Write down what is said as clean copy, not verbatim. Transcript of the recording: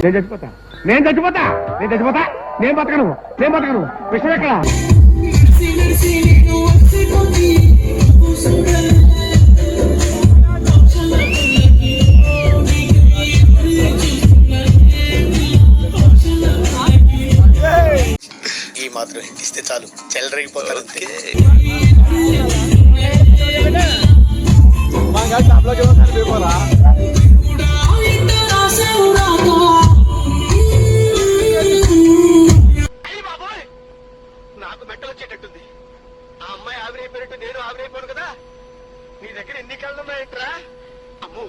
నేను చచ్చిపోతా నేను చచ్చిపోతా నేను చచ్చిపోతా నేను బతకను నేను బతకను విషయం ఎక్కడ ఈ మాత్రం ఇస్తే చాలు చెల్లరగిపోతారు అంతే. నాకు మెట్టలు వచ్చేటట్టుంది. ఆ అమ్మాయి ఆవిరైపోయినట్టు నేను ఆవిరైపోను కదా. నీ దగ్గర ఎన్ని కళ్ళు ఉన్నాయంట్రా? అమ్మో.